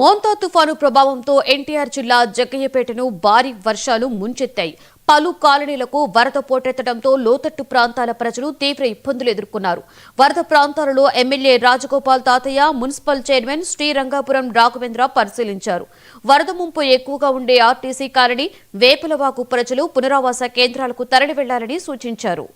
మోంతా తుఫాను ప్రభావంతో ఎన్టీఆర్ జిల్లా జగ్గయ్యపేటను భారీ వర్షాలు ముంచెత్తాయి. పలు కాలనీలకు వరద పోటెత్తడంతో లోతట్టు ప్రాంతాల ప్రజలు తీవ్ర ఇబ్బందులు ఎదుర్కొన్నారు. వరద ప్రాంతాలలో ఎమ్మెల్యే రాజగోపాల్ తాతయ్య, మున్సిపల్ చైర్మన్ శ్రీరంగపురం రాఘవేంద్ర పరిశీలించారు. వరద ముంపు ఎక్కువగా ఉండే ఆర్టీసీ కాలనీ, వేపులవాకు ప్రజలు పునరావాస కేంద్రాలకు తరలి వెళ్లాలని సూచించారు.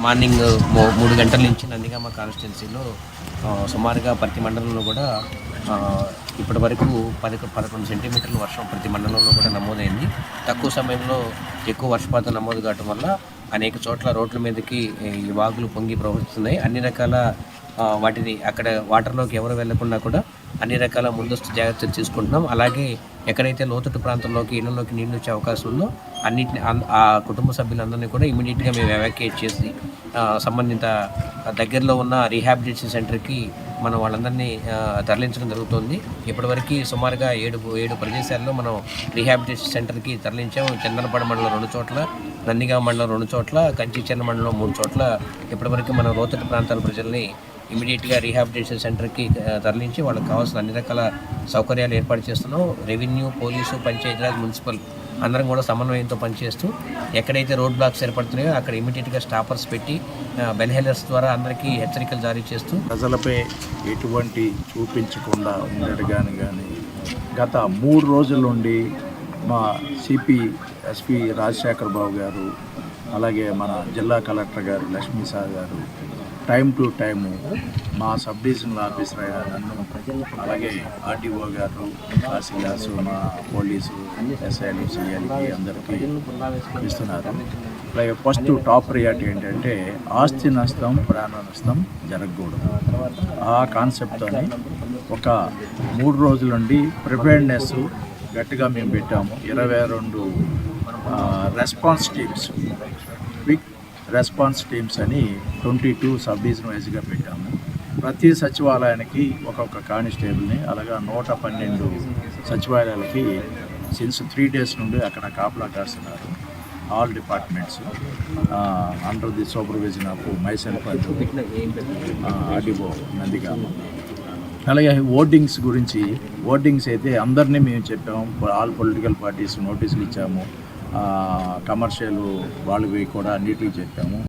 మార్నింగ్ 3 గంటల నుంచి నందిగామ కాన్స్టిట్యున్సీలో సుమారుగా ప్రతి మండలంలో కూడా ఇప్పటి వరకు 11 సెంటీమీటర్ల వర్షం ప్రతి మండలంలో కూడా నమోదైంది. తక్కువ సమయంలో ఎక్కువ వర్షపాతం నమోదు కావడం వల్ల అనేక చోట్ల రోడ్ల మీదకి ఈ వాగులు పొంగి ప్రవహిస్తున్నాయి. అన్ని రకాల వాటిని అక్కడ వాటర్లోకి ఎవరు వెళ్లకుండా కూడా అన్ని రకాల ముందస్తు జాగ్రత్తలు తీసుకుంటున్నాం. అలాగే ఎక్కడైతే లోతట్టు ప్రాంతంలోకి ఇళ్లలోకి నీళ్ళు వచ్చే అవకాశం ఉందో అన్నింటిని ఆ కుటుంబ సభ్యులందరినీ కూడా ఇమీడియట్గా మేము ఎవాక్యుయేట్ చేసి సంబంధిత దగ్గరలో ఉన్న రీహాబిలిటేషన్ సెంటర్కి మనం వాళ్ళందరినీ తరలించడం జరుగుతుంది. ఇప్పటివరకు సుమారుగా ఏడు ప్రదేశాల్లో మనం రీహాబిలిటేషన్ సెంటర్కి తరలించాము. చందనపాడు మండలం 2 చోట్ల, నందిగామ మండలం 2 చోట్ల, కంచిచెర్ల మండలం 3 చోట్ల ఇప్పటివరకు మనం లోతట్టు ప్రాంతాల ప్రజల్ని ఇమీడియట్గా రీహాబిలిటేషన్ సెంటర్కి తరలించి వాళ్ళకి కావాల్సిన అన్ని రకాల సౌకర్యాలు ఏర్పాటు చేస్తున్నాం. రెవెన్యూ, పోలీసు, పంచాయతీరాజ్, మున్సిపల్ అందరం కూడా సమన్వయంతో పనిచేస్తూ ఎక్కడైతే రోడ్ బ్లాక్స్ ఏర్పడుతున్నాయో అక్కడ ఇమీడియట్గా స్టాపర్స్ పెట్టి బెల్ హెల్లర్స్ ద్వారా అందరికీ హెచ్చరికలు జారీ చేస్తూ ప్రజలపై ఎటువంటి చూపించకుండా ఉండడం కానీ గత 3 రోజుల నుండి మా సిపి ఎస్పి రాజశేఖర్ బాబు గారు, అలాగే మన జిల్లా కలెక్టర్ గారు లక్ష్మీ సార్ గారు టైం టు టైము మా సబ్ డివిజనల్ ఆఫీసర్ అయిన నన్ను, అలాగే ఆర్టీఓ గారు, తహసీల్దార్సు, మా పోలీసు, ఎస్ఐలు, సిఐలకి అందరికీ ఇస్తున్నారు. అలాగే ఫస్ట్ టాప్ ప్రియారిటీ ఏంటంటే ఆస్తి నష్టం, ప్రాణ నష్టం జరగకూడదు. ఆ కాన్సెప్ట్తోనే ఒక 3 రోజుల నుండి ప్రిపేర్నెస్ గట్టిగా మేము పెట్టాము. 22 response teams, quick response teams అని 22 సబ్ డివిజన్ వైజ్గా పెట్టాము. ప్రతి సచివాలయానికి ఒక్కొక్క కానిస్టేబుల్ని, అలాగా 112 సచివాలయాలకి సిన్స్ 3 days నుండి అక్కడ కాపలా కాస్తున్నారు. All departments under the supervision of myself RDO Nandigama. అలాగే ఓటింగ్స్ అయితే అందరినీ మేము చెప్పాము. ఆల్ పొలిటికల్ పార్టీస్ నోటీసులు ఇచ్చాము. కమర్షియల్ వాళ్ళవి కూడా అన్నిటికీ చెప్పాము.